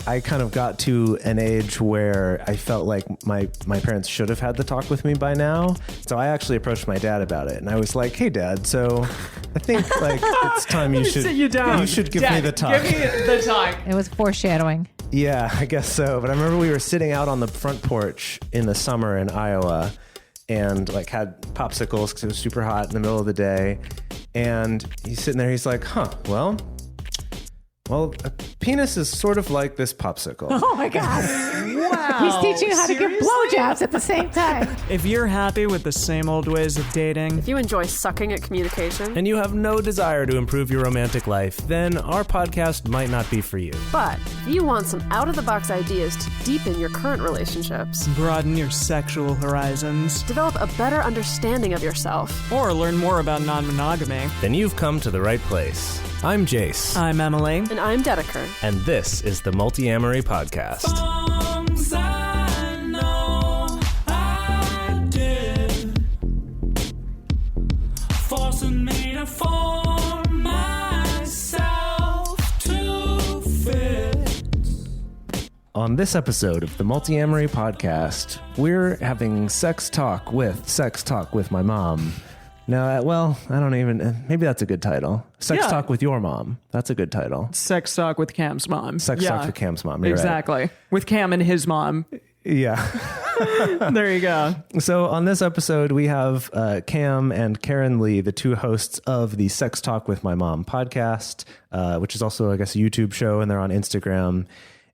I kind of got to an age where I felt like my parents should have had the talk with me by now. So I actually approached my dad about it, and I was like, "Hey, Dad, so I think like it's time you should sit you down. You should give Dad, me the talk." Give me the talk. It was foreshadowing. Yeah, I guess so. But I remember we were sitting out on the front porch in the summer in Iowa, and like had popsicles because it was super hot in the middle of the day. And he's sitting there. He's like, Well, a penis is sort of like this popsicle. Oh my God. Wow. He's teaching you how to give blowjobs at the same time. If you're happy with the same old ways of dating, If you enjoy sucking at communication, And you have no desire to improve your romantic life, then our podcast might not be for you. but if you want some out-of-the-box ideas to deepen your current relationships, broaden your sexual horizons, develop a better understanding of yourself, or learn more about non-monogamy, Then you've come to the right place. I'm Jase, I'm Emily. and I'm Dedeker. and this is the Multiamory podcast. I know I did, forcing me to form myself to fit. On this episode of the Multiamory podcast, we're having sex talk with my mom. No, I don't even, maybe that's a good title. Sex Yeah. talk with your mom. That's a good title. Sex talk with Cam's mom. Sex talk with Cam's mom. You're right. Exactly. With Cam and his mom. Yeah. There you go. So on this episode, we have Cam and Karen Lee, the two hosts of the Sex Talk with My Mom podcast, which is also, I guess, a YouTube show, and they're on Instagram.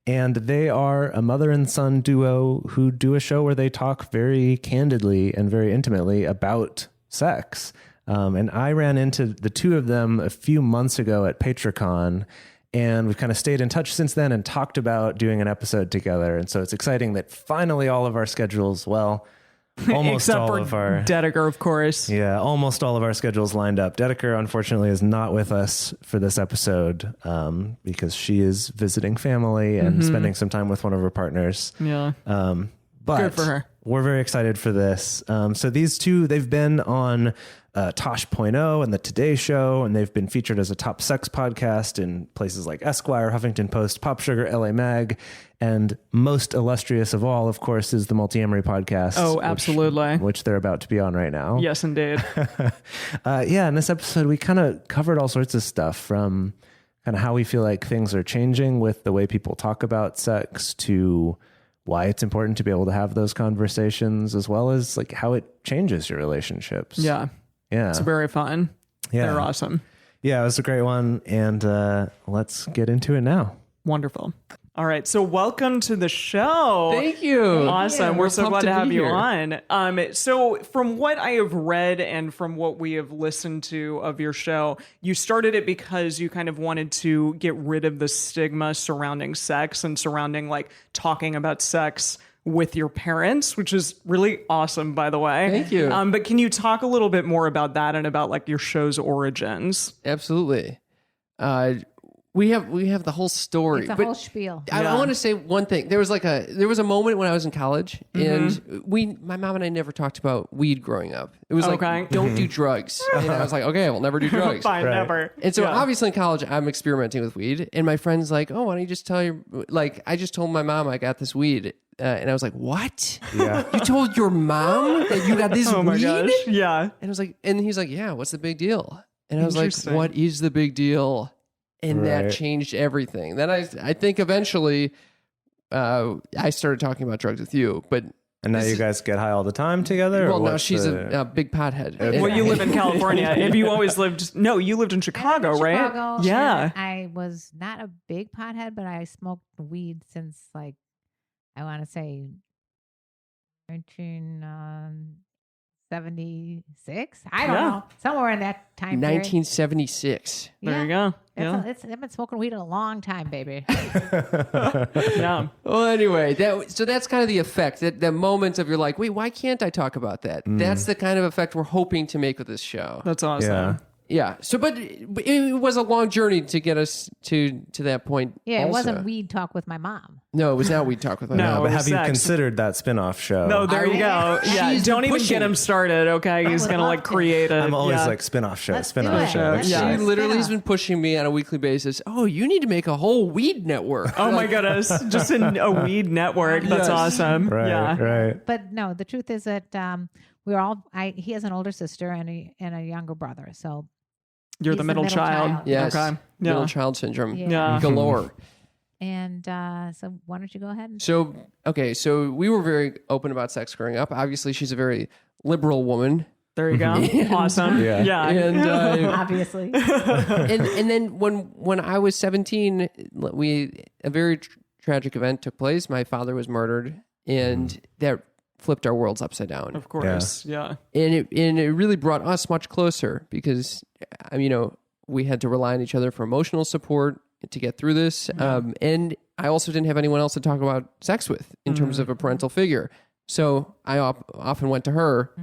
And they are a mother and son duo who do a show where they talk very candidly and very intimately about sex. And I ran into the two of them a few months ago at PatreCon, and we've kind of stayed in touch since then and talked about doing an episode together. And so it's exciting that finally all of our schedules, well, almost Except all for of our... Dedeker, of course. Yeah, almost all of our schedules lined up. Dedeker, unfortunately, is not with us for this episode because she is visiting family and spending some time with one of her partners. Yeah. But Good for her. We're very excited for this. So these two, they've been on Tosh.0 and the Today Show, and they've been featured as a top sex podcast in places like Esquire, Huffington Post, Pop Sugar, LA Mag, and most illustrious of all, of course, is the Multiamory podcast. Oh, absolutely. Which they're about to be on right now. Yes, indeed. In this episode, we kind of covered all sorts of stuff from kind of how we feel like things are changing with the way people talk about sex to why it's important to be able to have those conversations, as well as like how it changes your relationships. Yeah. Yeah. It's very fun. Yeah. They're awesome. Yeah, it was a great one. And let's get into it now. Wonderful. All right. So welcome to the show. Thank you. Awesome. We're so glad pumped to to have be you here. on. So from what I have read and from what we have listened to of your show, you started it because you kind of wanted to get rid of the stigma surrounding sex and surrounding like talking about sex with your parents, which is really awesome, by the way. Thank you. But can you talk a little bit more about that and about like your show's origins? Absolutely. We have the whole story. It's a but whole spiel. I want to say one thing. There was a moment when I was in college, and my mom and I never talked about weed growing up. It was Okay. like, don't do drugs. And I was like, okay, we'll never do drugs. Fine, Right. never. And so Yeah. obviously in college, I'm experimenting with weed, and my friend's like, oh, why don't you just tell your, like, I just told my mom I got this weed. And I was like, what? Yeah. You told your mom that you got this Oh my weed? gosh. Yeah. And I was like, and he's like, yeah, what's the big deal? And I was like, Interesting. what is the big deal? And Right. that changed everything. Then I think eventually I started talking about drugs with you, but And now you guys get high all the time together? or well, now what's she's the- a big pothead. Okay. Well, you live in California. Have you always lived? No, you lived in Chicago, right? Chicago, Yeah. and I was not a big pothead, but I smoked weed since like I want to say 1976. I don't Yeah. know, somewhere in that time period. 1976. There you go. Yeah. I've been smoking weed a long time, baby. Yeah. Well, anyway, so that's kind of the effect. That moment of you're like, wait, why can't I talk about that? That's the kind of effect we're hoping to make with this show. That's awesome. Yeah. Yeah. So, but it was a long journey to get us to that point. Yeah, it also. wasn't weed talk with my mom. No, it was not Weed Talk with my No. mom. But have you sex. considered that spin-off show? No, there you go. Yeah, She's don't even pushing. get him started. Okay, he's would gonna love like to. create it. I'm always yeah. like spin-off show, Let's spin-off do it. show. Let's She do it. literally has Spin-off. been pushing me on a weekly basis. Oh, you need to make a whole weed network. Oh my goodness, just in a weed network. That's Yes. awesome. Right, yeah. right. But no, the truth is that we're all. He has an older sister and a younger brother. So You're He's the the middle middle child. child. Yes. Okay. Middle Yeah. child syndrome. Yeah. Galore. and so why don't you go ahead? And, So, okay. So we were very open about sex growing up. Obviously, she's a very liberal woman. There you go. Awesome. Yeah. Yeah. And, obviously, and then when I was 17, a very tragic event took place. My father was murdered, and that flipped our worlds upside down. Of course. Yeah. And it really brought us much closer because, we had to rely on each other for emotional support to get through this. And I also didn't have anyone else to talk about sex with in terms of a parental figure. So I often went to her,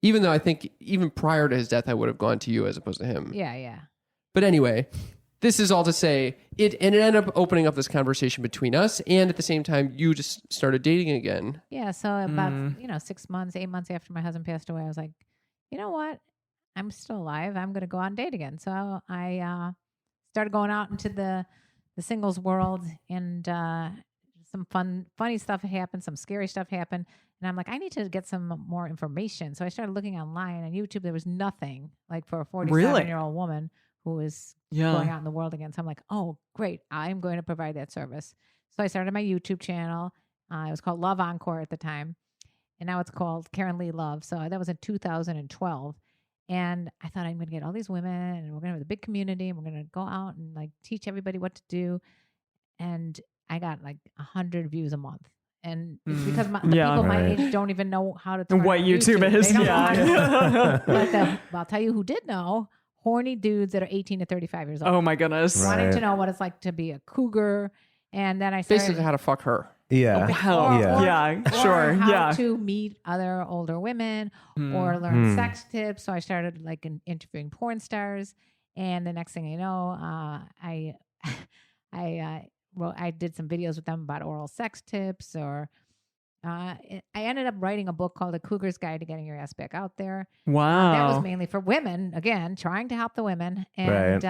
even though I think even prior to his death, I would have gone to you as opposed to him. yeah. But anyway, this is all to say it ended up opening up this conversation between us. And at the same time, you just started dating again. Yeah, so about 6 months, 8 months after my husband passed away, I was like, you know what? I'm still alive. I'm going to go on a date again. So I started going out into the singles world, and some funny stuff happened, some scary stuff happened, and I'm like, I need to get some more information. So I started looking online on YouTube. There was nothing like for a 47-year-old woman who was going out in the world again. So I'm like, oh, great. I'm going to provide that service. So I started my YouTube channel. It was called Love Encore at the time. And now it's called Karen Lee Love. So that was in 2012. And I thought I'm going to get all these women and we're going to have a big community and we're going to go out and like teach everybody what to do. And I got like 100 views a month. And it's because the people my age don't even know how to turn What on YouTube is. They don't know Yeah. how to- But I'll tell you who did know. Horny dudes that are 18 to 35 years old. Oh my goodness. Right. Wanting to know what it's like to be a cougar. And then I started... Basically, how to fuck her. Yeah. Hell Yeah. Sure. Or how Yeah. to meet other older women or learn sex tips. So I started like interviewing porn stars, and the next thing you know, I did some videos with them about oral sex tips. Or I ended up writing a book called "A Cougar's Guide to Getting Your Ass Back Out There." Wow. That was mainly for women, again, trying to help the women. And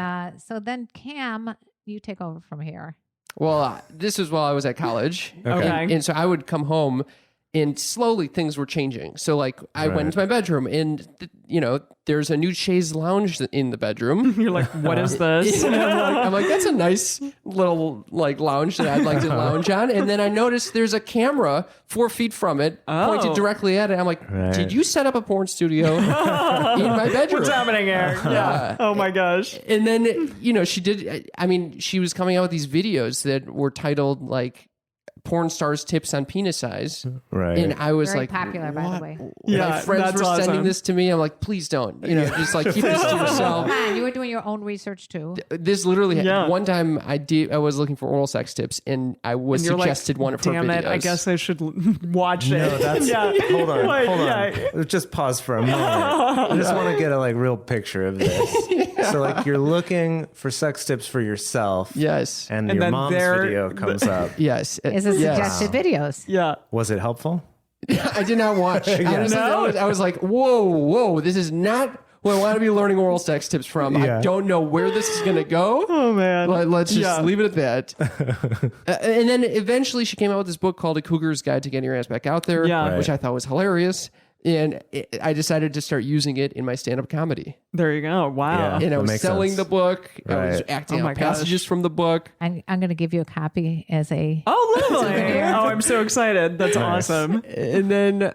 so then, Cam, you take over from here. Well, this was while I was at college. Okay. And so I would come home and slowly things were changing. So like I went into my bedroom and, there's a new chaise lounge in the bedroom. You're like, what is this? I'm like, that's a nice little like lounge that I'd like to lounge on. And then I noticed there's a camera 4 feet from it pointed directly at it. I'm like, did you set up a porn studio in my bedroom? What's happening here? Yeah. Oh my gosh. And then, she did, she was coming out with these videos that were titled like porn stars tips on penis size. Right. And I was Very like, popular, by the what? way. Yeah, My friends that's were awesome. sending this to me. I'm like, please don't, just like keep this to yourself. Come on, you were doing your own research too. This literally, Yeah. one time I was looking for oral sex tips and I was And you're suggested like, one of her damn videos. it, I guess I should watch it. No, that's hold on, Like, hold on. yeah. Just pause for a moment. I just want to get a real picture of this. So like you're looking for sex tips for yourself. Yes. And And your then mom's video comes up. Yes. Is it Yes. suggested videos? Yeah. Was it helpful? I did not watch. Honestly, I was like, whoa, this is not who I want to be learning oral sex tips from. Yeah. I don't know where this is going to go. Oh man. Let's just leave it at that. And then eventually she came out with this book called A Cougar's Guide to Getting Your Ass Back Out There, Yeah. which I thought was hilarious. And I decided to start using it in my stand-up comedy. There you go. Wow. Yeah. And I that was makes selling sense. the book. I was Right. acting Oh my out passages gosh. from the book. I'm going to give you a copy as a... Oh, lovely. Oh, I'm so excited. That's awesome. And then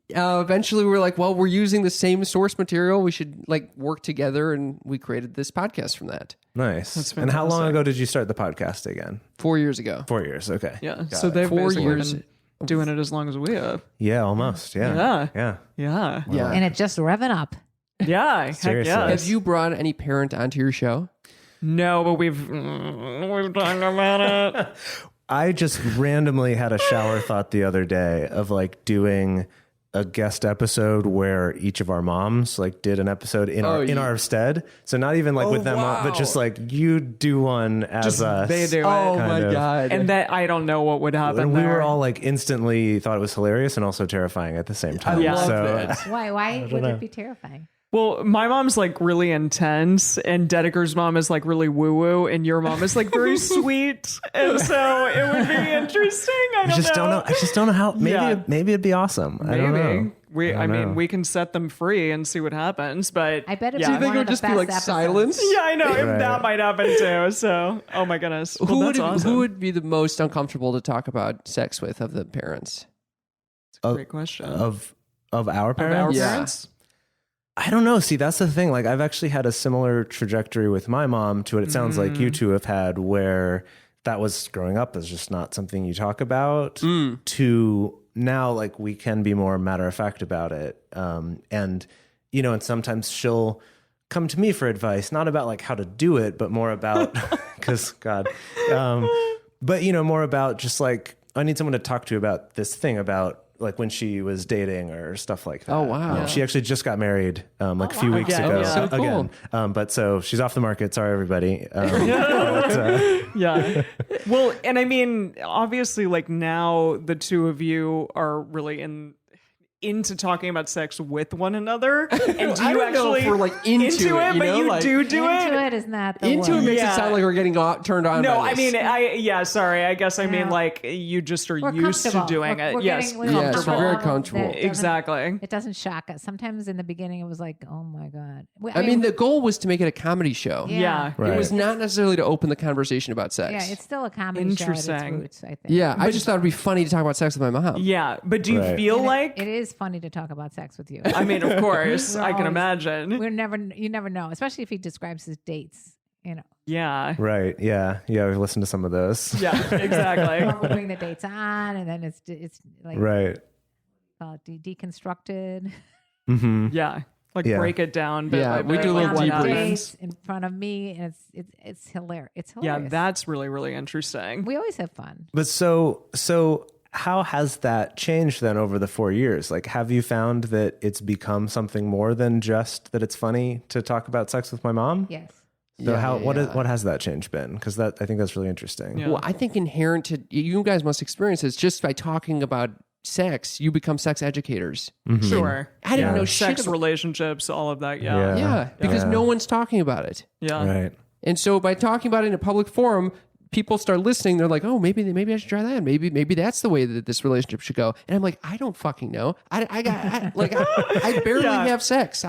eventually we were like, well, we're using the same source material. We should work together. And we created this podcast from that Nice. That's And how long fantastic. ago did you start the podcast again? 4 years ago. 4 years. Okay. Yeah. Got So it. they've 4 basically years. been doing it as long as we have. Yeah, almost. Yeah. Yeah. Yeah. Yeah. Yeah. And it's just revving up. Yeah. Heck Seriously. yes. Have you brought any parent onto your show? No, but we've talked about it. I just randomly had a shower thought the other day of doing a guest episode where each of our moms like did an episode in our stead. So not even like with them, but just like you do one as us. They do it. Oh my God. And that I don't know what would happen. And we there. were all like instantly thought it was hilarious and also terrifying at the same time. I love so that. Why would it be terrifying? Well, my mom's like really intense, and Dedeker's mom is like really woo woo, and your mom is like very sweet, and so it would be interesting. I just don't know how. Maybe Yeah. maybe it'd be awesome. I don't know. I know. mean, we can set them free and see what happens. But I bet it's yeah. Do you think it would just be like silence? Yeah, I know. Right. That might happen too. So, oh my goodness. Well, Who that's awesome. who would be the most uncomfortable to talk about sex with of the parents? Great question. Of our Of our parents. parents? I don't know. See, that's the thing. Like, I've actually had a similar trajectory with my mom to what it sounds like you two have had, where that was growing up as just not something you talk about, to now, like, we can be more matter of fact about it. And, you know, and sometimes she'll come to me for advice, not about like how to do it, but more about, because God, but, you know, more about just like, I need someone to talk to about this thing about like when she was dating or stuff like that. Oh, wow. Yeah. She actually just got married like a few weeks Again, ago. yeah. So cool. Again. But so she's off the market. Sorry, everybody. Yeah. Well, and I mean, obviously, like now the two of you are really into talking about sex with one another. And do I you don't know actually if we're, like, into it, you but know, you like- do Into it? it is not the Into it word. makes Yeah. it sound like we're getting turned on. No, by I this. mean, sorry. I guess I mean Yeah. like you just are We're used to comfortable. doing We're- it. we're Yes, getting- we're Yes, comfortable. we're very comfortable. That doesn't- Exactly. It doesn't shock us. Sometimes in the beginning it was like, oh my God. I mean, the goal was to make it a comedy show. Yeah. Right. It was not necessarily to open the conversation about sex. yeah, it's still a comedy show at its Interesting. roots, I think. Yeah, I just thought it'd be funny to talk about sex with my mom. Yeah, but do you Right. feel And like? it is funny to talk about sex with you. I mean, of course, We're I can always- imagine. You never know, especially if he describes his dates. You know, Yeah. Right. Yeah. Yeah. We've listened to some of those. Yeah. Exactly. we'll bring the dates on, and then it's like Right. deconstructed. Mm-hmm. Yeah. Like Yeah. break it down. Bit Yeah, by we bit, do a like, little what debrief. happens. Dates in front of me, and it's hilarious. It's Yeah, hilarious. that's really, really interesting. We always have fun. But so how has that changed then over the 4 years? Like, have you found that it's become something more than just that it's funny to talk about sex with my mom? Yes. So Yeah, what has that change been? Because I think that's really interesting. Yeah. Well, I think inherent to you guys must experience this just by talking about sex, you become sex educators. Sure. I didn't know shit Sex about- relationships, all of that. Yeah. Yeah. Yeah, because no one's talking about it. Yeah. Right. And so by talking about it in a public forum, people start listening. They're like, "Oh, maybe I should try that. Maybe that's the way that this relationship should go." And I'm like, "I don't fucking know. I barely Yeah. have sex.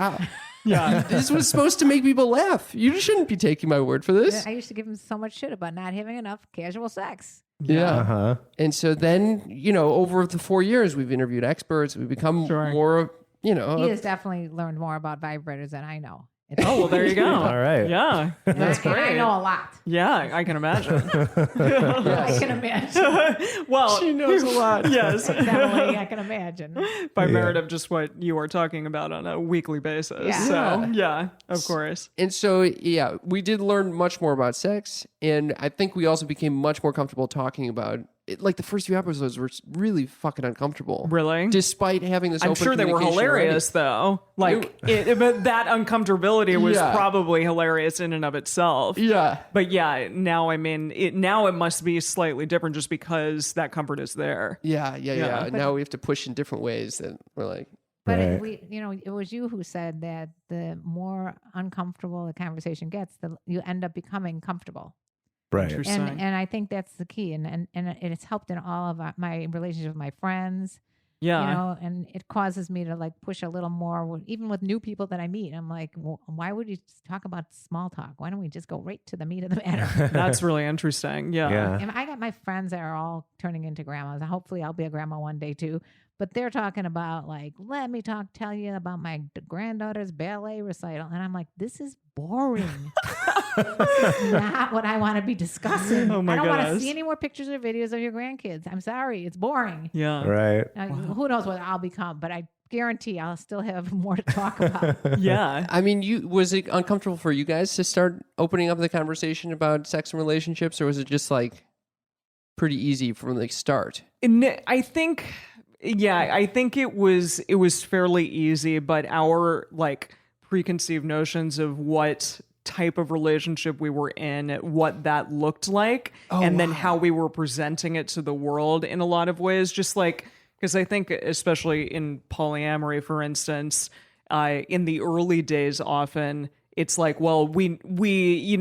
Yeah. This was supposed to make people laugh. You shouldn't be taking my word for this." I used to give him so much shit about not having enough casual sex. Yeah. Uh-huh. And so then, over the 4 years, we've interviewed experts. We've become more, He has definitely learned more about vibrators than I know. Oh, well, there you go. All right. Yeah. That's And I great. know a lot. Yeah, I can imagine. I can imagine. Well, She knows a lot. yes. Definitely, I can imagine. By merit of just what you are talking about on a weekly basis. Yeah. So, yeah, of course. And so, yeah, we did learn much more about sex. And I think we also became much more comfortable talking about it. Like the first few episodes were really fucking uncomfortable. Really? Despite having this I'm open sure they were communication hilarious, though. Like, but that uncomfortability was Yeah. probably hilarious in and of itself. already. Yeah. But yeah, now I mean, it must be slightly different just because that comfort is there. Yeah. Yeah. Now we have to push in different ways that we're like, But Right. it was you who said that the more uncomfortable the conversation gets, you end up becoming comfortable. Right. Interesting. And I think that's the key. And it's helped in all of my relationship with my friends. Yeah. And it causes me to like push a little more, even with new people that I meet. I'm like, well, why would you talk about small talk? Why don't we just go right to the meat of the matter? That's really interesting. Yeah. Yeah. And I got my friends that are all turning into grandmas. Hopefully, I'll be a grandma one day too. But they're talking about like, let me tell you about my granddaughter's ballet recital, and I'm like, this is boring. This is not what I want to be discussing. Oh my I don't want to goodness. see any more pictures or videos of your grandkids. I'm sorry, it's boring. Yeah. Right. Now, who knows what I'll become? But I guarantee I'll still have more to talk about. Yeah. I mean, was it uncomfortable for you guys to start opening up the conversation about sex and relationships, or was it just like pretty easy from the start? And I think Yeah, I think it was fairly easy, but our like preconceived notions of what type of relationship we were in, what that looked like, and then how we were presenting it to the world in a lot of ways, just like, because I think especially in polyamory, for instance, in the early days, often it's like, well, we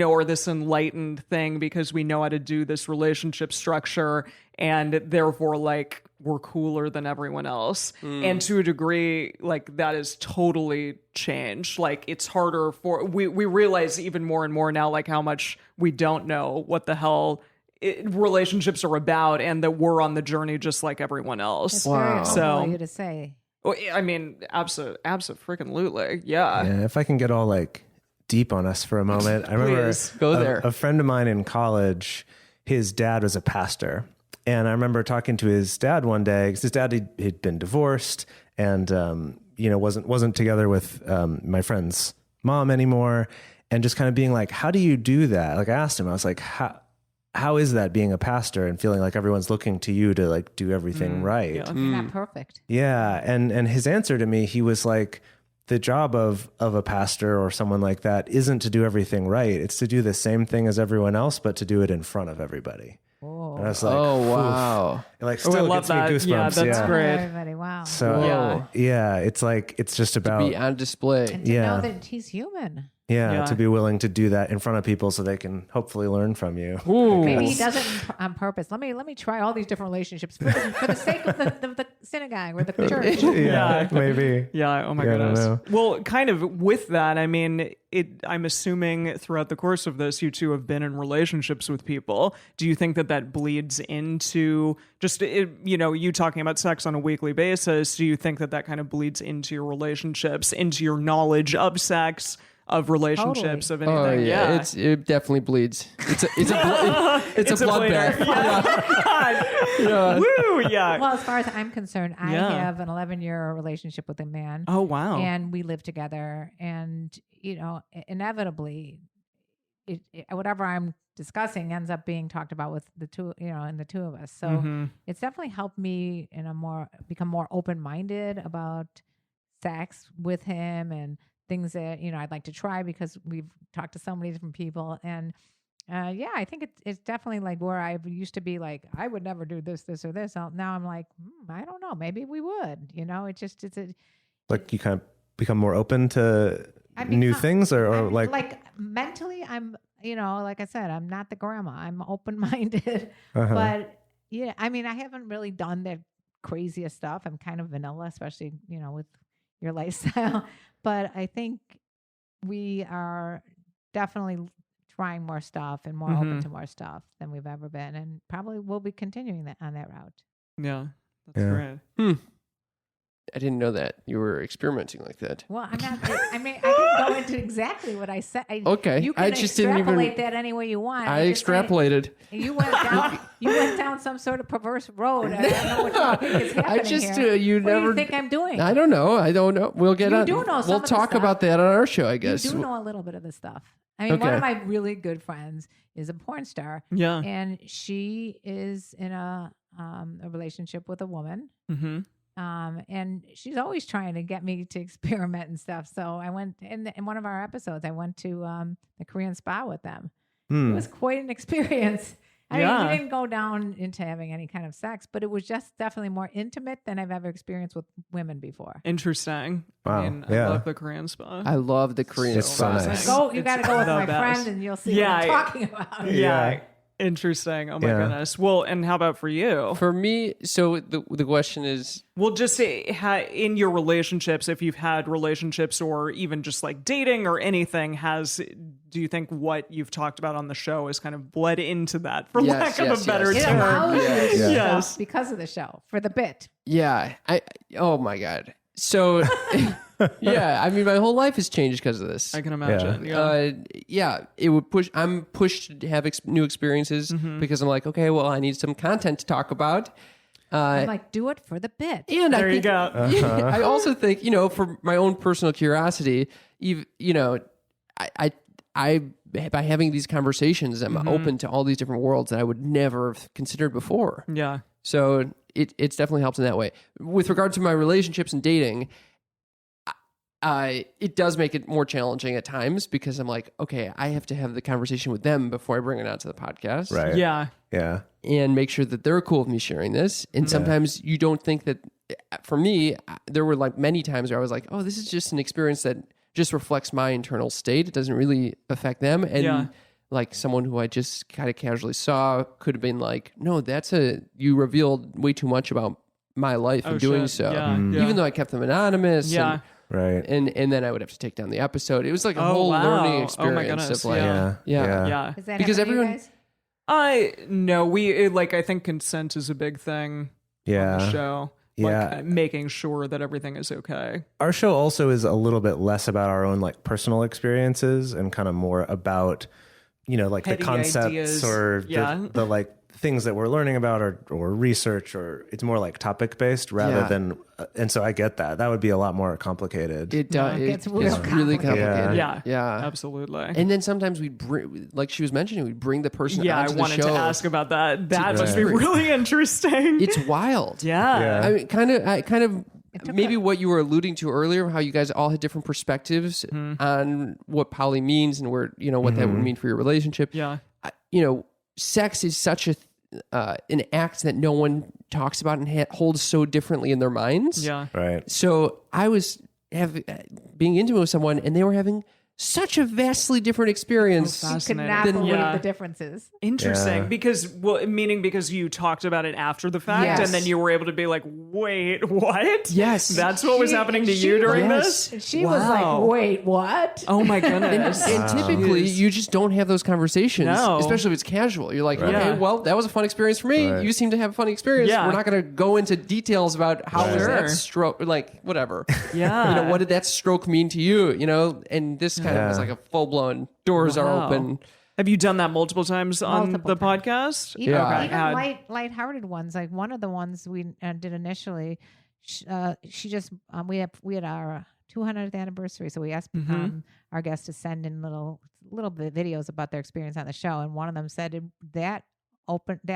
are this enlightened thing because we know how to do this relationship structure, and therefore like we're cooler than everyone else. And to a degree, like that is totally changed. Like it's harder we realize even more and more now, like how much we don't know what the hell relationships are about, and that we're on the journey just like everyone else. It's very humble So of you to say. well, I mean, absolutely, yeah. Yeah, if I can get all like deep on us for a moment, I remember Please. Go there. a friend of mine in college, his dad was a pastor. And I remember talking to his dad one day, because his dad had been divorced and, wasn't together with my friend's mom anymore. And just kind of being like, how do you do that? Like I asked him, I was like, how is that being a pastor and feeling like everyone's looking to you to like do everything right? yeah. You're not perfect. Yeah. And his answer to me, he was like, the job of a pastor or someone like that isn't to do everything right. It's to do the same thing as everyone else, but to do it in front of everybody. Oh, And I was like, Oh, wow. It like I still love gets me that. goosebumps. Yeah, that's great. everybody, wow. So yeah, it's like, it's just about, Be on display. And to yeah. know that he's human. Yeah. to be willing to do that in front of people so they can hopefully learn from you. Maybe he does it on purpose. Let me try all these different relationships for the sake of the synagogue or the church. Yeah, maybe. Yeah. Oh my Yeah, I don't goodness. know. Well, kind of with that, I mean, I'm assuming throughout the course of this, you two have been in relationships with people. Do you think that bleeds into just, you talking about sex on a weekly basis? Do you think that kind of bleeds into your relationships, into your knowledge of sex, of relationships, Totally. of anything? Oh yeah, it definitely bleeds. It's a bloodbath. Yeah. Woo, yeah. Well, as far as I'm concerned, I Yeah. have an 11-year relationship with a man. Oh, wow. And we live together. And, inevitably, whatever I'm discussing ends up being talked about with the two, and the two of us. So Mm-hmm. it's definitely helped me become more open-minded about sex with him and things that, I'd like to try because we've talked to so many different people. And I think it's definitely like where I used to be like, I would never do this, or this. Now I'm like, I don't know, maybe we would, Like you kind of become more open to new things or I'm, like mentally, I'm, like I said, I'm not the grandma. I'm open-minded, Uh-huh. but yeah, I mean, I haven't really done the craziest stuff. I'm kind of vanilla, especially, with your lifestyle. But I think we are definitely trying more stuff and more open to more stuff than we've ever been, and probably will be continuing that on that route. Yeah. That's Yeah. great. I didn't know that you were experimenting like that. Well, I'm not. I mean, I can go into exactly what I said. Okay, you can I just didn't even- extrapolate that any way you want. I just said- extrapolated. You went down. You went down some sort of perverse road. I don't know what you think is happening I just here. you What do never. you think I'm doing? I don't know. We'll get You on. do know some we'll of the talk stuff. about that on our show, I You guess. do know a little bit of this stuff. I mean, one Okay. of my really good friends is a porn star, Yeah. and she is in a relationship with a woman. Mm-hmm. And she's always trying to get me to experiment and stuff. So I went in one of our episodes. I went to the Korean spa with them. It was quite an experience. I mean, Yeah. we didn't go down into having any kind of sex, but it was just definitely more intimate than I've ever experienced with women before. Interesting. Wow. I mean, Yeah. I love the Korean spa. I love the Korean It's so spa. nice. You got to go with the my best. friend, and you'll see Yeah, what I'm talking about. Yeah. Interesting. Oh my Yeah. goodness. Well, and how about for you? For me, so the question is, Well, just say in your relationships, if you've had relationships or even just like dating or anything, do you think what you've talked about on the show is kind of bled into that, for Yes, lack of yes, a better yes. It term? allows you to do Yes. stuff because of the show, for the bit. yeah, oh my God. So, yeah, I mean, my whole life has changed because of this. I can imagine. Yeah. It would push. I'm pushed to have new experiences Mm-hmm. because I'm like, okay, well, I need some content to talk about. I'm like, do it for the bit. And There I you think, go. Yeah, I also think, for my own personal curiosity, I by having these conversations, I'm Mm-hmm. open to all these different worlds that I would never have considered before. Yeah. So it's definitely helped in that way. With regard to my relationships and dating, it does make it more challenging at times because I'm like, okay, I have to have the conversation with them before I bring it out to the podcast. Right. Yeah. Yeah. And make sure that they're cool with me sharing this. And sometimes you don't think that, for me, there were like many times where I was like, oh, this is just an experience that just reflects my internal state. It doesn't really affect them. And like someone who I just kind of casually saw could have been like, no, you revealed way too much about my life in doing so. Yeah. Even though I kept them anonymous. Yeah. Right. And then I would have to take down the episode. It was like a whole learning experience. Oh my goodness. Of like, Yeah. Is that Because happening to you everyone- guys? No, I think consent is a big thing on the show. Yeah. Like, making sure that everything is okay. Our show also is a little bit less about our own like personal experiences and kind of more about, like Heady the concepts ideas. or Yeah. the like things that we're learning about or research, or it's more like topic based rather than, and so I get that would be a lot more complicated. It does. It gets It's real really complicated. Yeah. Absolutely. And then sometimes we'd bring, like she was mentioning, we'd bring the person I onto the wanted show. to ask about that. That must be Right. really interesting. It's wild. yeah. I mean, kind of maybe what you were alluding to earlier, how you guys all had different perspectives on what poly means and where, what that would mean for your relationship. Yeah. Sex is such an act that no one talks about and holds so differently in their minds. Yeah. Right. So I was being intimate with someone and they were having such a vastly different experience. Oh, You could Fascinating. not Then- believe Yeah. the differences. Interesting. Yeah. Because you talked about it after the fact, Yes. and then you were able to be like, wait, what? Yes. That's what was happening to you during Yes. this? She was Wow. like, wait, what? Oh my goodness. And typically, you just don't have those conversations, No. especially if it's casual. You're like, Right. okay, Yeah. well, that was a fun experience for me. Right. You seem to have a fun experience. Yeah. We're not going to go into details about how was Sure. that stroke, like whatever. Yeah. What did that stroke mean to you? And this kind of was like a full-blown doors are Wow. open. Have you done that multiple times on Multiple the times. podcast? Even, Yeah. even lighthearted ones, like one of the ones we did initially. She just we had our 200th anniversary, so we asked our guests to send in little bit videos about their experience on the show, and one of them said that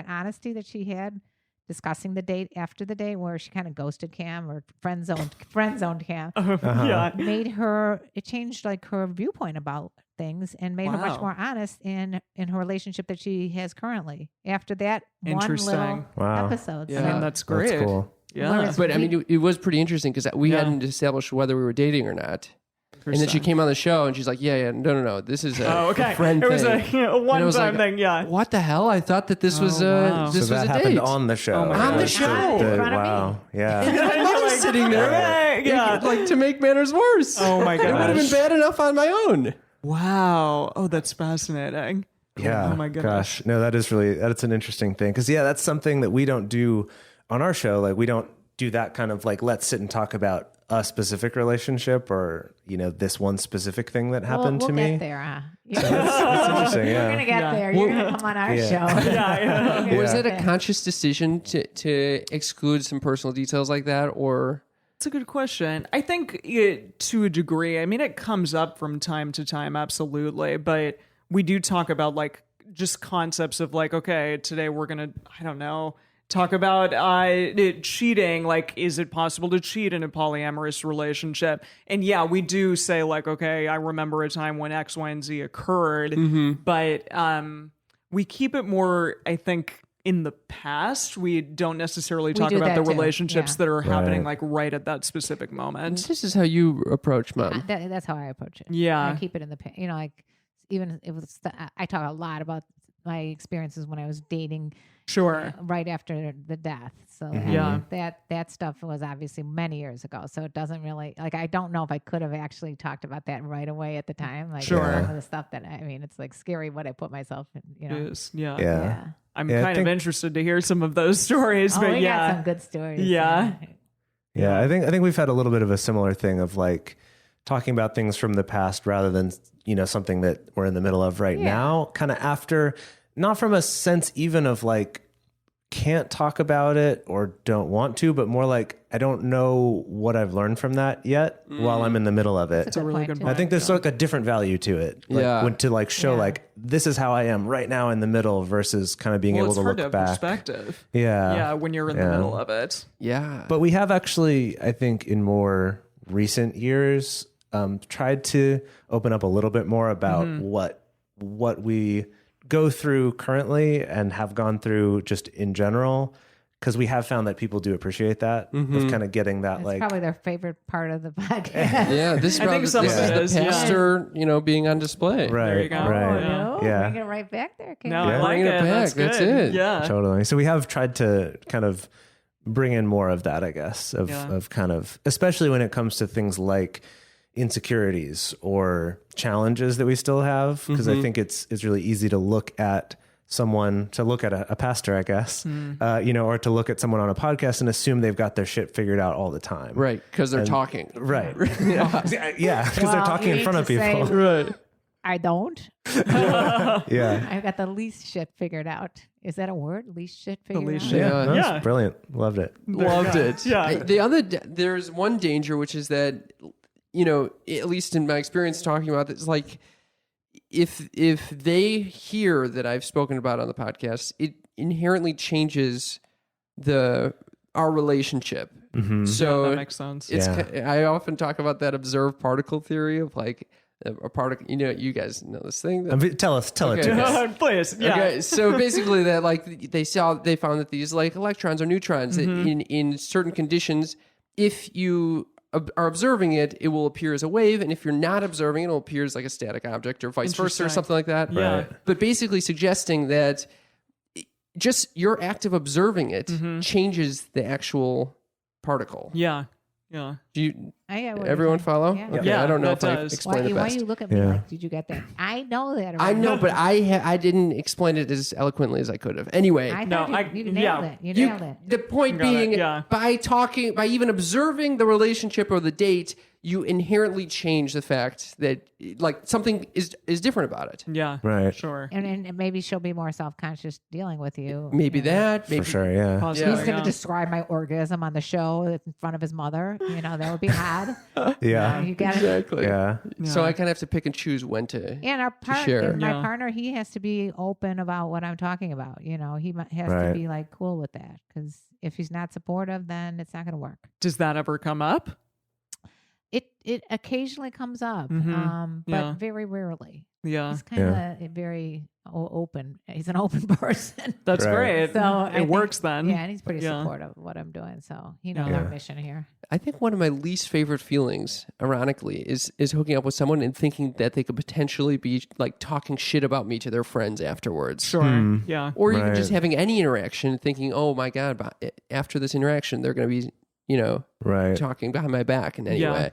honesty that she had discussing the date after the date, where she kind of ghosted Cam or friend zoned Cam, Yeah. it changed like her viewpoint about things and made her much Wow. more honest in her relationship that she has currently after that one Interesting. little Wow. episode. Yeah. I mean, that's great. That's cool. Yeah. Whereas- But I mean, it was pretty interesting because we Yeah. hadn't established whether we were dating or not. And then she came on the show and she's like, no, this is a Oh, okay. friend It was thing. a And it was one-time like, thing, yeah. What the hell? I thought that this was wow. this So was that a happened date. on the show. Oh my On the gosh. show. In front of me. Wow. Yeah. And my mother's sitting there. Right, yeah. Like to make matters worse. Oh my It would have been gosh. bad enough on my own. Wow. Oh, that's fascinating. Yeah. Oh my goodness. Gosh. No, that's an interesting thing. Cause that's something that we don't do on our show. Like we don't do that kind of like, let's sit and talk about a specific relationship or, this one specific thing that happened we'll to get me. there, huh? It's interesting. We're gonna Yeah. get there. You're gonna come on our show. Yeah. We're Was gonna it get a there. conscious decision to exclude some personal details like that, or It's a good question. I think to a degree, I mean, it comes up from time to time, absolutely. But we do talk about like just concepts of like, okay, today we're going to, I don't know, talk about cheating. Like, is it possible to cheat in a polyamorous relationship? And yeah, we do say like, okay, I remember a time when X, Y, and Z occurred. But we keep it more, I think, in the past. We don't necessarily talk do about the that too, relationships yeah. that are happening Right. like right at that specific moment. this is how you approach mom? That's how I approach it. Yeah. I keep it in the like even if it's I talk a lot about my experiences when I was dating. Sure. Right after the death. So Yeah. that stuff was obviously many years ago. So it doesn't really like I don't know if I could have actually talked about that right away at the time. Like Sure. some of the stuff that it's like scary what I put myself in, It is. Yeah. Yeah. Yeah. I'm Yeah, I kind think- of interested to hear some of those stories, Oh, but we yeah. got some good stories. Yeah. Yeah, I think we've had a little bit of a similar thing of like talking about things from the past rather than something that we're in the middle of right Yeah. now. Kind of after, not from a sense even of like can't talk about it or don't want to, but more like I don't know what I've learned from that yet while I'm in the middle of it. That's a really good I point. think there's like a different value to it. Like, Yeah. when to like show Yeah. like this is how I am right now in the middle versus kind of being Well, able it's to hard look to have back. perspective. Yeah. Yeah, when you're in the middle of it. Yeah. But we have actually, I think, in more recent years, tried to open up a little bit more about what we go through currently and have gone through just in general, because we have found that people do appreciate that of kind of getting that It's like probably their favorite part of the podcast. Yeah, this is I think probably some of this is it the is, yeah. pastor, being on display. right, There you go. right, No, Yeah. bring it right back there. Kate. No, I Yeah. like Bringing it it. back. That's good. That's it. Yeah. Totally. So we have tried to kind of bring in more of that, I guess, of Yeah. kind of, especially when it comes to things like insecurities or challenges that we still have, because I think it's really easy to look at someone, to look at a pastor, I guess, or to look at someone on a podcast and assume they've got their shit figured out all the time. Right, because they're talking. Right. Yeah, because they're Well, talking you in need front of to say- people. Right. I don't. Yeah. I've got the least shit figured out. Is that a word? Least shit figured least out? shit. Yeah. Yeah. That's brilliant. Loved it. Loved it. Yeah. There's one danger, which is that, at least in my experience talking about this, like if they hear that I've spoken about on the podcast, it inherently changes our relationship. So That makes sense. it's Yeah. I often talk about that observed particle theory of like a particle. You guys know this thing. That, Tell it Okay. to us. Please. Yeah. Okay, so basically that like they found that these like electrons or neutrons that in certain conditions, if you are observing it, it will appear as a wave, and if you're not observing it, it will appear as like a static object or vice versa or Interesting. something like that. Yeah. Right. But basically suggesting that just your act of observing it changes the actual particle. Yeah. Yeah. Do you I get what you're everyone saying. follow? Yeah. Okay, Yeah, I don't know that if I does. explained Why, it why best. you look at me Yeah. like, did you get that? I know that. I already. know, but I didn't explain it as eloquently as I could have. Anyway, I No, thought you nailed yeah. it. You nailed it. the point Got it, being, yeah. by even observing the relationship or the date, you inherently change the fact that like something is different about it. Yeah. Right. Sure. And maybe she'll be more self-conscious dealing with you. Maybe you know. that. Maybe For sure. Yeah. Possibly, He's going to yeah. describe my orgasm on the show in front of his mother. That would be odd. Yeah. You got it. Exactly. Yeah. So I kind of have to pick and choose when to. And our share. and my Yeah. partner, he has to be open about what I'm talking about. He has Right. to be like cool with that, because if he's not supportive, then it's not going to work. Does that ever come up? It occasionally comes up, Mhm. but Yeah. very rarely. Yeah. He's kind of very open. He's an open person. That's Right. great. So I it think- works then. Yeah, and he's pretty Yeah. supportive of what I'm doing. So he knows Yeah. our mission here. I think one of my least favorite feelings, ironically, is hooking up with someone and thinking that they could potentially be like talking shit about me to their friends afterwards. Sure. Yeah. Or even Right. just having any interaction, thinking, "Oh my god, after this interaction, they're going to be, Right. talking behind my back in any Yeah. way."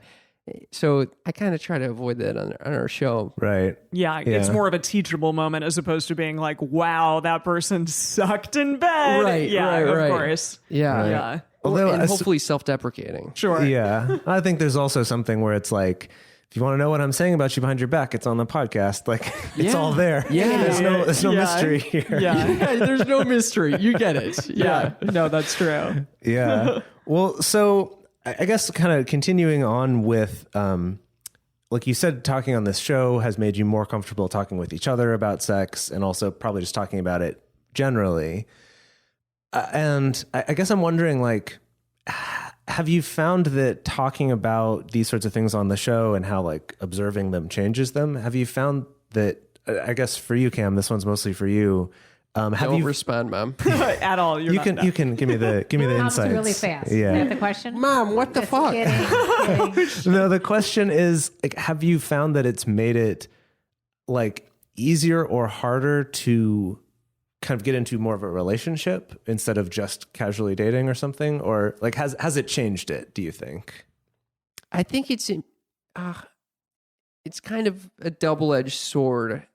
So I kind of try to avoid that on our show. Right. Yeah, it's Yeah. more of a teachable moment as opposed to being like, wow, that person sucked in bed. Right, Yeah, right, of right. course. Yeah, Yeah. Although and as- hopefully self-deprecating. Sure. Yeah. I think there's also something where it's like, if you want to know what I'm saying about you behind your back, it's on the podcast. Like it's Yeah. all there. Yeah. There's no Yeah. mystery here. Yeah. There's no mystery. You get it. Yeah. No, that's true. Yeah. Well, so I guess kind of continuing on with, like you said, talking on this show has made you more comfortable talking with each other about sex and also probably just talking about it generally. And I guess I'm wondering, like, have you found that talking about these sorts of things on the show and how like observing them changes them? Have you found that, I guess for you, Cam, this one's mostly for you. Have Don't you, respond, Mom. At all. You're you not, can, you can give me the Mom's insights. really fast. Yeah. Is that the question? Mom, what the Just fuck? kidding. No, the question is, like, have you found that it's made it like easier or harder to kind of get into more of a relationship instead of just casually dating or something? Or like, has it changed it, do you think? I think it's kind of a double-edged sword.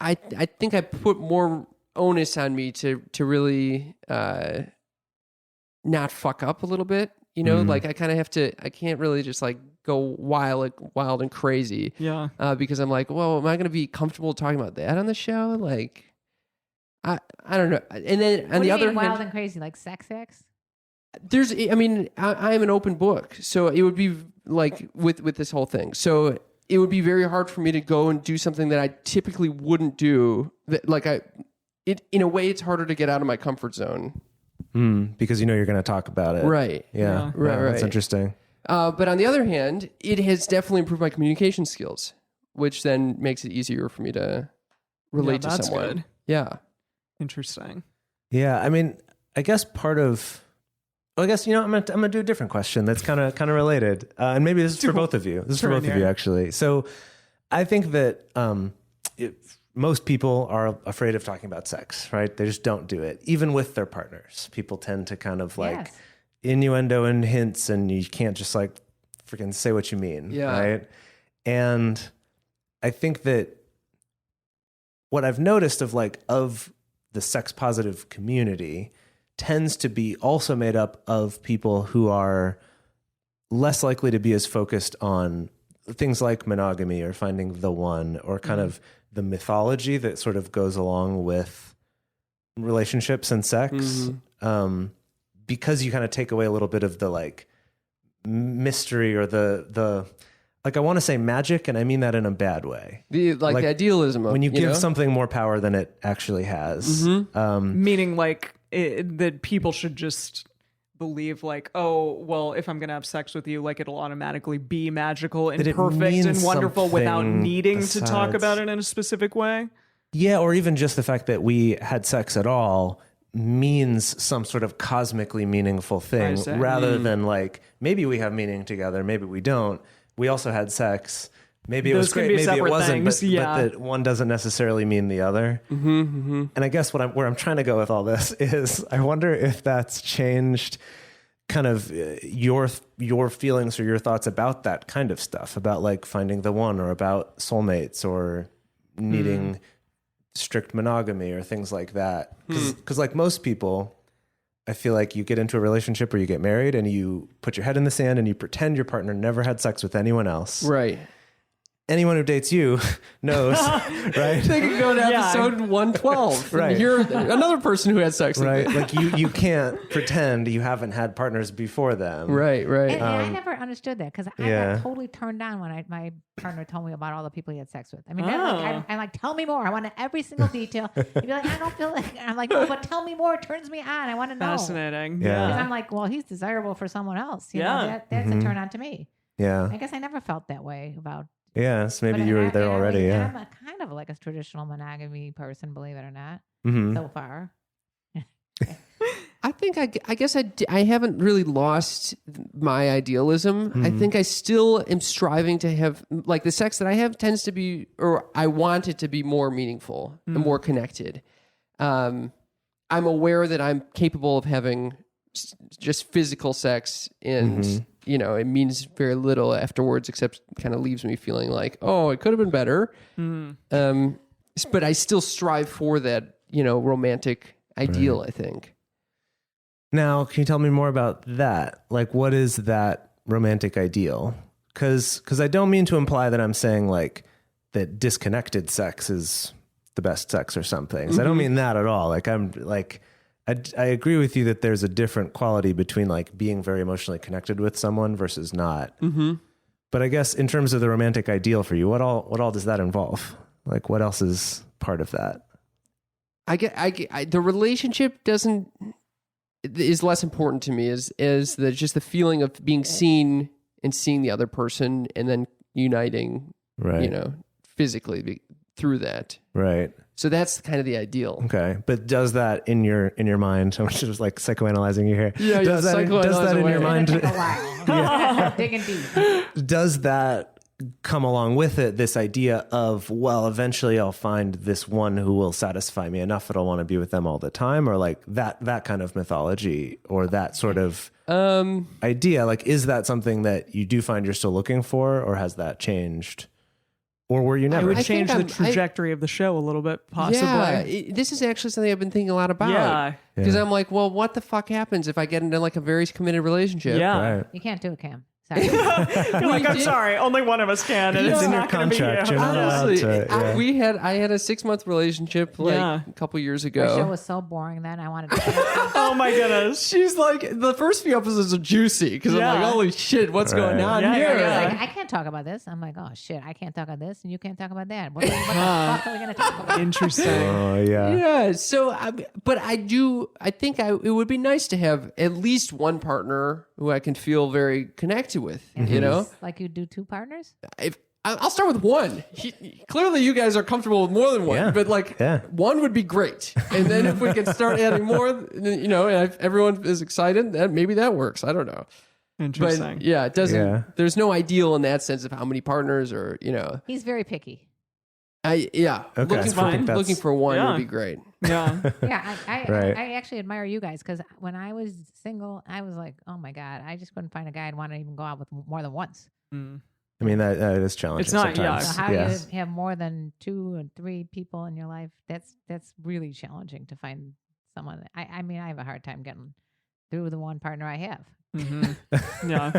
I think I put more onus on me to really not fuck up a little bit. Like I kind of have to. I can't really just like go wild and crazy. Yeah. Because I'm like, well, am I going to be comfortable talking about that on the show? Like, I don't know. And then on the other hand, wild and crazy, like sex? I'm an open book. So it would be like with this whole thing. So it would be very hard for me to go and do something that I typically wouldn't do. In a way, it's harder to get out of my comfort zone. Because you're going to talk about it. Right. Yeah. Right. That's interesting. But on the other hand, it has definitely improved my communication skills, which then makes it easier for me to relate to that's someone. Good. Yeah. Interesting. Yeah. I mean, I guess I'm gonna do a different question that's kind of related, and maybe this is for both of you. This is for both of you, actually. So, I think that most people are afraid of talking about sex, right? They just don't do it, even with their partners. People tend to kind of like innuendo and hints, and you can't just like freaking say what you mean, right? And I think that what I've noticed of the sex positive community tends to be also made up of people who are less likely to be as focused on things like monogamy or finding the one, or kind of the mythology that sort of goes along with relationships and sex. Because you kind of take away a little bit of the like mystery or the like, I want to say magic, and I mean that in a bad way. The idealism of, when you give something more power than it actually has. Meaning like that people should just believe like, oh, well, if I'm going to have sex with you, like it'll automatically be magical and perfect and wonderful without needing to talk about it in a specific way. Yeah. Or even just the fact that we had sex at all means some sort of cosmically meaningful thing, rather than like, maybe we have meaning together, maybe we don't. We also had sex. Maybe it was great, maybe it wasn't, but that one doesn't necessarily mean the other. And I guess where I'm trying to go with all this is, I wonder if that's changed kind of your feelings or your thoughts about that kind of stuff, about like finding the one, or about soulmates, or needing strict monogamy or things like that. Because like most people, I feel like you get into a relationship or you get married and you put your head in the sand and you pretend your partner never had sex with anyone else. Right. Anyone who dates you knows, right? They can go to episode 112. Right. You're another person who had sex with right. me. Like you can't pretend you haven't had partners before them. Right. And I never understood that, because I got totally turned on when my partner told me about all the people he had sex with. I mean, I'm like, tell me more. I want every single detail. He'd be like, I don't feel like, I'm like, no, but tell me more. It turns me on. I want to know. Fascinating. Yeah. Because I'm like, well, he's desirable for someone else. You know, that's a turn on to me. Yeah. I guess I never felt that way about. Yeah, so maybe you were there already. I'm a kind of like a traditional monogamy person, believe it or not, so far. I think I guess I haven't really lost my idealism. I think I still am striving to have, like, the sex that I have tends to be, or I want it to be more meaningful and more connected. I'm aware that I'm capable of having just physical sex, and it means very little afterwards, except kind of leaves me feeling like, oh, it could have been better. But I still strive for that, romantic ideal, I think. Now, can you tell me more about that? Like, what is that romantic ideal? Because I don't mean to imply that I'm saying like that disconnected sex is the best sex or something. So I don't mean that at all. Like, I'm like, I agree with you that there's a different quality between like being very emotionally connected with someone versus not. But I guess in terms of the romantic ideal for you, what all does that involve? Like, what else is part of that? The relationship is less important to me. Is just the feeling of being seen and seeing the other person, and then uniting, physically through that. Right. So that's kind of the ideal. Okay, but does that in your mind? I'm just like psychoanalyzing you here. Yeah, does that in your mind? Take a while. Digging deep. Does that come along with it, this idea of, well, eventually I'll find this one who will satisfy me enough that I'll want to be with them all the time, or like that kind of mythology, or that sort of idea? Like, is that something that you do find you're still looking for, or has that changed? Or were you never? I would change the trajectory of the show a little bit, possibly. Yeah, this is actually something I've been thinking a lot about. Yeah. Because I'm like, well, what the fuck happens if I get into like a very committed relationship? Yeah. Right. You can't do it, Cam. Sorry. You're like, I'm sorry, only one of us can, and It's it's in your not going to be contract. you. You're not allowed Honestly, to. Yeah. I had a 6-month relationship a couple years The show ago. was so boring then. I wanted to. Oh my goodness. She's like, the first few episodes are juicy because I'm Yeah. like, holy shit, what's going on Yeah, here? yeah. Like, I can't talk about this. I'm like, oh shit, I can't talk about this, and you can't talk about that. What the fuck are we going to talk about? Interesting. Oh yeah. Yeah, so I think it would be nice to have at least one partner who I can feel very connected with. You know, Like you do 2 partners? I'll start with one. Clearly, you guys are comfortable with more than one, Yeah. but like Yeah. one would be great. And then if we can start adding more, you know, and if everyone is excited, then maybe that works. I don't know. Interesting. But yeah, it doesn't. Yeah. There's no ideal in that sense of how many partners or you know. He's very picky. Okay. Looking I for think that's- looking for one Yeah. would be great. Yeah. Yeah, Right. I actually admire you guys because when I was single, I was like, oh my God, I just couldn't find a guy I'd want to even go out with more than once. I mean that is challenging. It's not- yeah, sometimes. So how Yeah. you have more than 2 and 3 people in your life, that's really challenging to find someone. I mean, I have a hard time getting through the one partner I have. Yeah.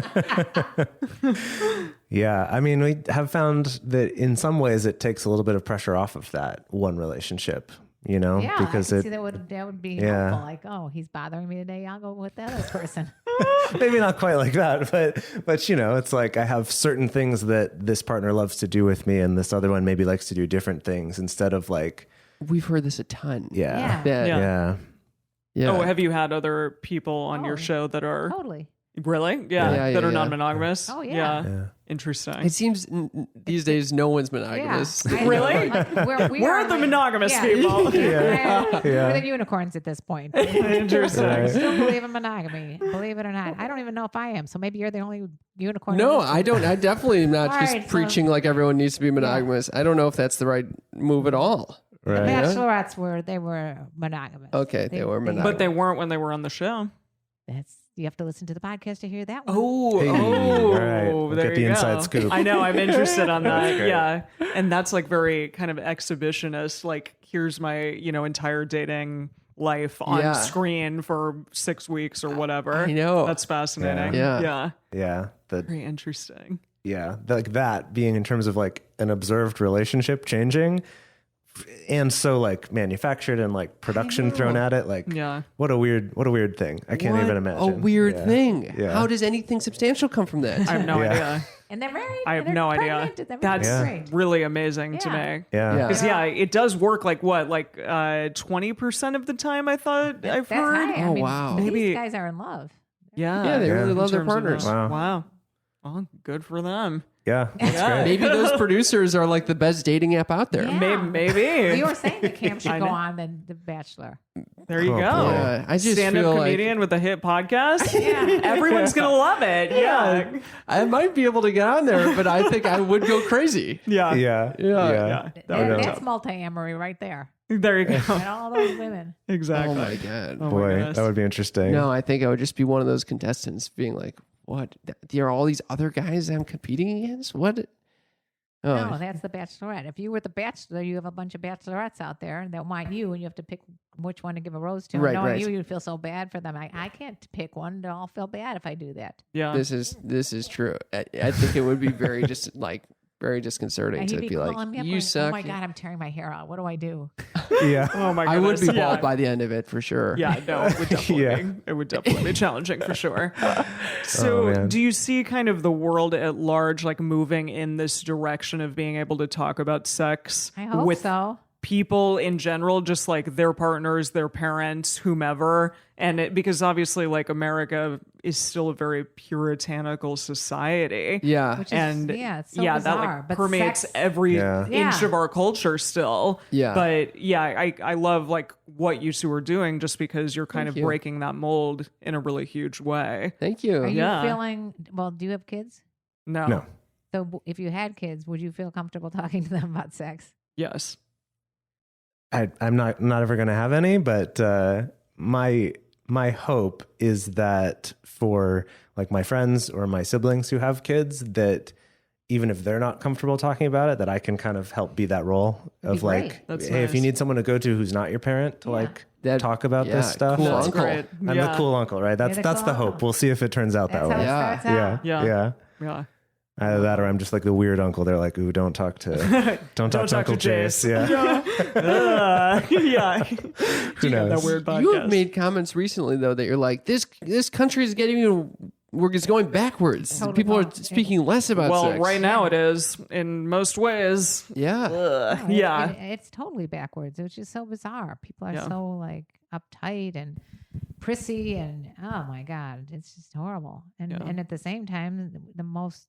Yeah, I mean, we have found that in some ways it takes a little bit of pressure off of that one relationship, you know, Yeah, because I it can see that would be Yeah. helpful. Like, oh, he's bothering me today. I'll go with that other person. maybe not quite like that, but you know, it's like I have certain things that this partner loves to do with me, and this other one maybe likes to do different things instead of like, We've heard this a ton. yeah, That- Yeah. yeah. Oh, have you had other people on your Oh, show that are Totally. really? Yeah. Yeah, that yeah, are yeah. non-monogamous? Oh, yeah. Yeah. Interesting. It seems these days no one's monogamous. Yeah. Really? We're the monogamous people. Yeah. We're the unicorns at this point. Interesting. I still believe in monogamy. Believe it or not. I don't even know if I am. So maybe you're the only unicorn. No, in this I don't. I definitely am not All just right, so- preaching like everyone needs to be monogamous. I don't know if that's the right move at all. The right. Bachelorettes were monogamous. Okay, they were monogamous. But they weren't when they were on the show. You have to listen to the podcast to hear that one. Oh, Hey, all right. We'll there get the you inside go. scoop. I know. I'm interested on that. great. Yeah, and that's like very kind of exhibitionist. Like, here's my entire dating life on Yeah. screen for 6 weeks or whatever. I know. That's fascinating. Yeah. Yeah. Yeah, Very interesting. yeah, like that being in terms of like an observed relationship changing, and so like manufactured and like production thrown at it, like Yeah. what a weird thing. I can't What even imagine. a weird Yeah. thing. Yeah. How does anything substantial come from that? I have no Yeah. idea. And they're married. I have and they're no idea. pregnant, and they're That's great. really amazing to Yeah. me. Yeah. Yeah. Because it does work like what, like 20% of the time. I thought I've That's heard. high. I Oh, mean, wow. These Maybe- guys are in love. Yeah, they really in love their terms of partners. that. Wow. Wow. Well, good for them. Yeah, that's Yeah. great. Maybe those producers are like the best dating app out there. Yeah. Maybe. You were saying that Cam I should go know. on The Bachelor. There you Oh, go. boy. Yeah, I just Stand-up feel comedian with a hit podcast. Yeah. Everyone's gonna love it. Yeah. like I might be able to get on there, but I think I would go crazy. Yeah. Yeah, Yeah. That's multi-amory right there. There you go. And all those women. Exactly. Oh my god. Oh my Boy, goodness. that would be interesting. No, I think I would just be one of those contestants being like, "What? There are all these other guys I'm competing against? What?" Oh, No, that's the Bachelorette. If you were the Bachelor, you have a bunch of Bachelorettes out there that want you, and you have to pick which one to give a rose to. Right, Knowing right. you'd feel so bad for them. I can't pick one. They'll feel bad if I do that. Yeah. this is true. I think it would be very very disconcerting And to he'd be be calling like, me up "You going, suck." oh my God, I'm tearing my hair out. What do I do? Yeah. Oh my I would goodness. be bald Yeah. by the end of it for sure. Yeah, no, it would definitely Yeah. be. It would definitely be challenging for sure. So, man. do you see kind of the world at large like moving in this direction of being able to talk about sex I hope with so. people in general, just like their partners, their parents, whomever? And because obviously, like America is still a very puritanical society. Yeah. Which is, And it's so that bizarre. like but permeates sex, every Yeah. inch Yeah. of our culture still. Yeah. But yeah, I love like what you two are doing just because you're kind Thank of you. breaking that mold in a really huge way. Thank you. are you Yeah. feeling, well, do you have kids? No. No. So if you had kids, would you feel comfortable talking to them about sex? Yes. I'm not ever going to have any, but my hope is that for like my friends or my siblings who have kids, that even if they're not comfortable talking about it, that I can kind of help be that role of great. like, That's hey, if you nice. need someone to go to who's not your parent to like talk about this stuff. Cool That's uncle. great. I'm the cool uncle, right? That's the that's cool the hope. uncle. We'll see if it turns out That's that how way. it Yeah. starts out. Yeah. Yeah. Either that or I'm just like the weird uncle. They're like, ooh, don't talk to Uncle Jase. Yeah. Yeah. Who knows? That weird podcast. You have made comments recently though that you're like, this country is it's going backwards. Totally People are wrong. speaking less about Well, sex. right now it is in most ways. Yeah. No, Yeah. it's totally backwards. It's just so bizarre. People are Yeah. so like uptight and prissy, and oh my god, it's just horrible. And at the same time, the most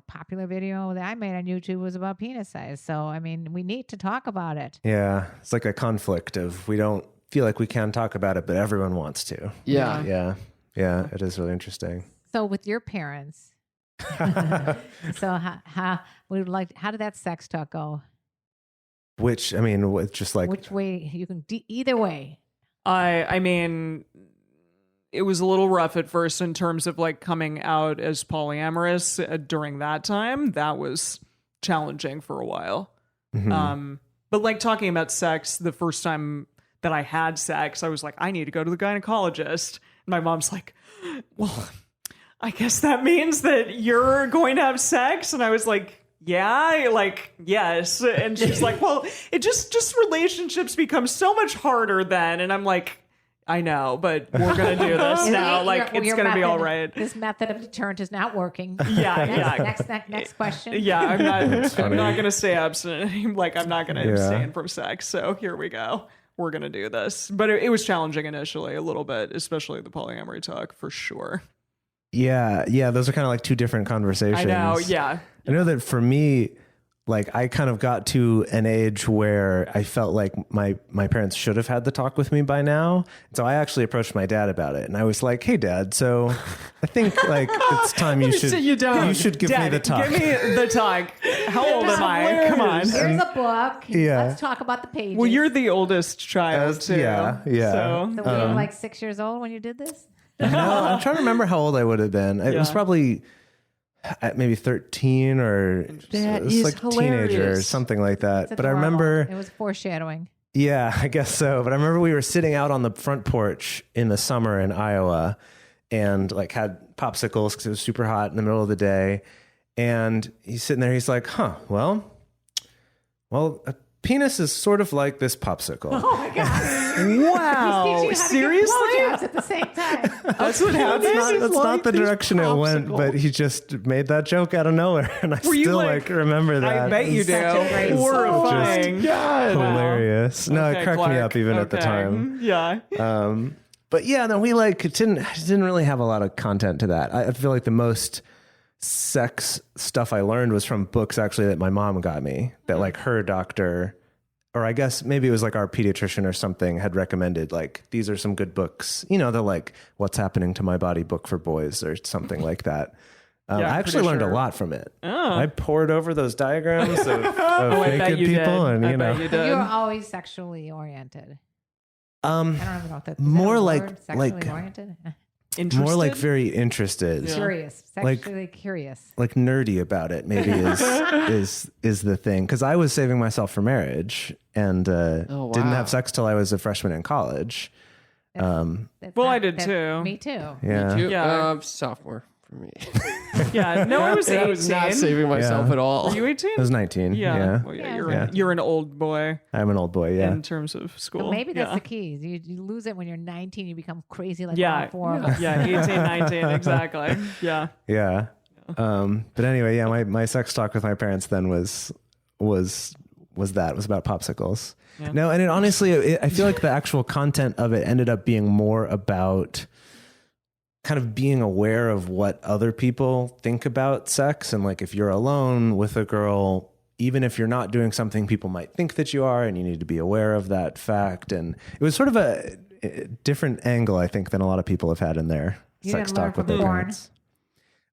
popular video that I made on YouTube was about penis size. So I mean, we need to talk about it. Yeah. It's like a conflict of we don't feel like we can talk about it, but everyone wants to. Yeah. Yeah. Yeah. It is really interesting. So with your parents, so how did that sex talk go? Which, I mean, it's just like, Which way you can either way? I mean, it was a little rough at first in terms of like coming out as polyamorous during that time. That was challenging for a while. But like talking about sex, the first time that I had sex, I was like, I need to go to the gynecologist. And my mom's like, well, I guess that means that you're going to have sex. And I was like, yeah, like, yes. And she's like, well, it just relationships become so much harder then. And I'm like, I know, but we're going to do this now. Like, it's Your going to be method- all right. This method of deterrent is not working. Yeah, Next question. Yeah, I'm not going to stay abstinent. Like, I'm not going to Yeah. abstain from sex. So here we go. We're going to do this. But it was challenging initially a little bit, especially the polyamory talk for sure. yeah. Those are kind of like two different conversations. I know. Yeah. I know that for me, like I kind of got to an age where I felt like my parents should have had the talk with me by now. So I actually approached my dad about it, and I was like, "Hey, Dad, so I think like it's time you should sit you down. you should give me Dad, the talk." Give me the talk. How old am I? Come on. Here's a book. Yeah. Let's talk about the pages. Well, you're the oldest child too. yeah. So, So were you like 6 years old when you did this? No, I'm trying to remember how old I would have been. It was Yeah. probably at maybe 13 or That it was is like teenager or hilarious. something like that. It's But I adorable. remember, It was foreshadowing. yeah, I guess so. But I remember we were sitting out on the front porch in the summer in Iowa and like had popsicles because it was super hot in the middle of the day. And he's sitting there. He's like, well, a penis is sort of like this popsicle. Oh my god! wow. Teach you how to give Seriously? blowjobs at the same time. That's what happens. That's not the direction it went, but he just made that joke out of nowhere. And I you still like- remember that. I bet you do. Such a great Horrifying. Hilarious. No, Okay, it cracked me Clark. up even at the Okay. time. Yeah. But yeah, no, we like didn't really have a lot of content to that. I feel like the most sex stuff I learned was from books actually that my mom got me, that like her doctor, or I guess maybe it was like our pediatrician or something, had recommended like these are some good books, the like What's Happening to My Body book for boys or something like that. Yeah, I'm I actually pretty learned sure. a lot from it. Oh. I pored over those diagrams of I bet naked you people, did. and I bet you You did. were always sexually oriented. um, I don't even know what that is. More that a like- word? Sexually like- oriented. more like Interested? very interested. Yeah. Curious. Like- Sexually curious. Like nerdy about it maybe is the thing, because I was saving myself for marriage and Oh, wow. didn't have sex till I was a freshman in college. That's Well, I not- did that- too. Me too. Yeah. Yeah. Sophomore for me. Yeah. No, I was 18. I was not saving myself Yeah. at all. Were you 18? I was 19. Yeah. Well, Yeah. You're an old boy I'm an old boy. Yeah. in terms of school. So maybe that's yeah. the key. You lose it when you're 19. You become crazy like all Yeah. four of us. Yeah. 18, 19. Exactly. Yeah. Yeah. But anyway, yeah, my sex talk with my parents then was about popsicles. Yeah. No, and it honestly, I feel like the actual content of it ended up being more about kind of being aware of what other people think about sex. And like, if you're alone with a girl, even if you're not doing something, people might think that you are, and you need to be aware of that fact. And it was sort of a different angle, I think, than a lot of people have had in their You sex didn't learn talk with from their porn. parents.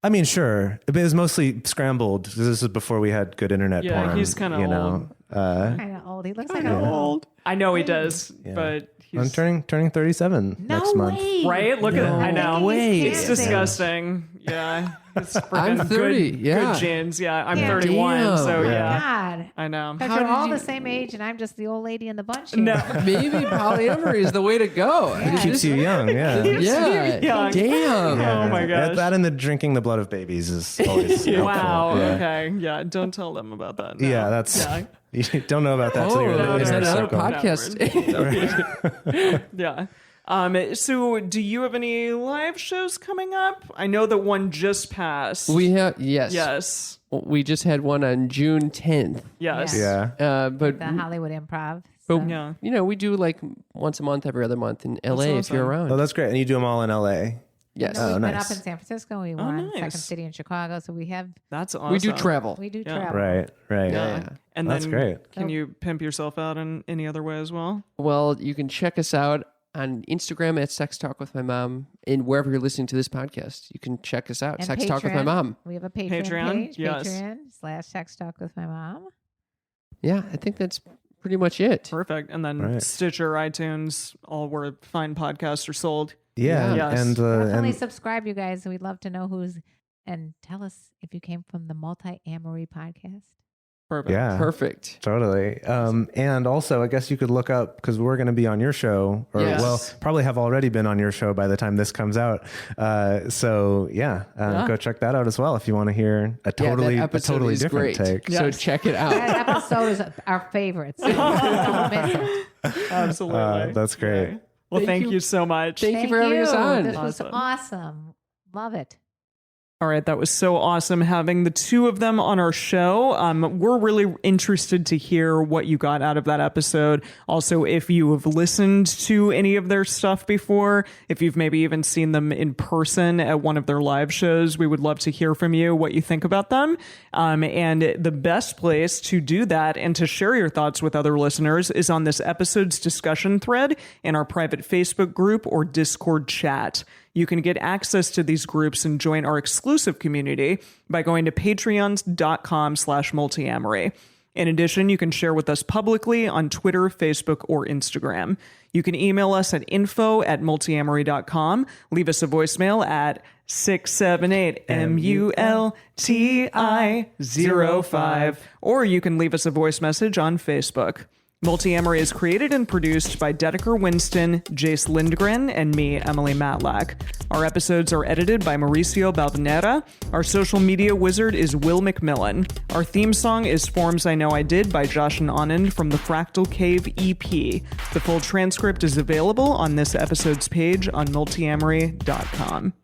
I mean, sure. But it was mostly scrambled. This is before we had good internet Yeah, porn. he's kinda old. Kind of old. He looks like an old. I know he does, but I'm he's turning 37 next month. right. Look at it. I know. way. It's disgusting. Yeah. It's I'm freaking 30. Good genes. Yeah. I'm Yeah. 31. Damn. So Oh, yeah. God. I know. But you're all the same age, and I'm just the old lady in the bunch here. No. Maybe polyamory is the way to go. It keeps you young, yeah. Yeah. young. Damn. Oh my gosh. That and the drinking the blood of babies is always helpful. Wow. Yeah. Okay. Yeah. Don't tell them about that. No. Yeah, that's Yeah. you don't know about that till you're in Oh, the is that inner another circle. podcast? Yeah. So do you have any live shows coming up? I know that one just passed. We have, yes. Yes. We just had one on June 10th. Yes. Yeah. But, The Hollywood Improv. but So. Yeah. you know, we do like once a month, every other month in LA if you're awesome. around. Oh, that's great. And you do them all in LA. Yes. We've been nice. up in San Francisco. We won nice. Second City in Chicago. So we have That's awesome. We do travel. we do Yeah. travel. Right. Yeah. And That's then great. Can you pimp yourself out in any other way as well? Well, you can check us out on Instagram at Sex Talk with My Mom, and wherever you're listening to this podcast, you can check us out. And Sex Talk with My Patreon. Mom. We have a Patreon, Patreon, page. yes. Patreon/Sex Talk with My Mom. Yeah, I think that's pretty much it. Perfect. And then Right. Stitcher, iTunes, all where fine podcasts are sold. Yeah. Yes. And Definitely and subscribe, you guys. We'd love to know who's, and tell us if you came from the Multiamory podcast. Perfect. yeah. Perfect. Totally. And also, I guess you could look up, because we're going to be on your show, or Yes. well, probably have already been on your show by the time this comes out. So Yeah. go check that out as well if you want to hear a totally, that a episode totally is different great. take. So Yes. check it out. That episode is our favorite. So don't miss it. Absolutely. That's great. Yeah. Well, thank you so much. Thank you for having us on. This was Awesome. awesome. Love it. All right, that was so awesome having the two of them on our show. We're really interested to hear what you got out of that episode. Also, if you have listened to any of their stuff before, if you've maybe even seen them in person at one of their live shows, we would love to hear from you what you think about them. And the best place to do that and to share your thoughts with other listeners is on this episode's discussion thread in our private Facebook group or Discord chat. You can get access to these groups and join our exclusive community by going to patreon.com/multiamory. In addition, you can share with us publicly on Twitter, Facebook, or Instagram. You can email us at info@multiamory.com, leave us a voicemail at 678-MULTI05, or you can leave us a voice message on Facebook. Multiamory is created and produced by Dedeker Winston, Jase Lindgren, and me, Emily Matlack. Our episodes are edited by Mauricio Balvanera. Our social media wizard is Will McMillan. Our theme song is Forms I Know I Did by Josh and Anand from the Fractal Cave EP. The full transcript is available on this episode's page on multiamory.com.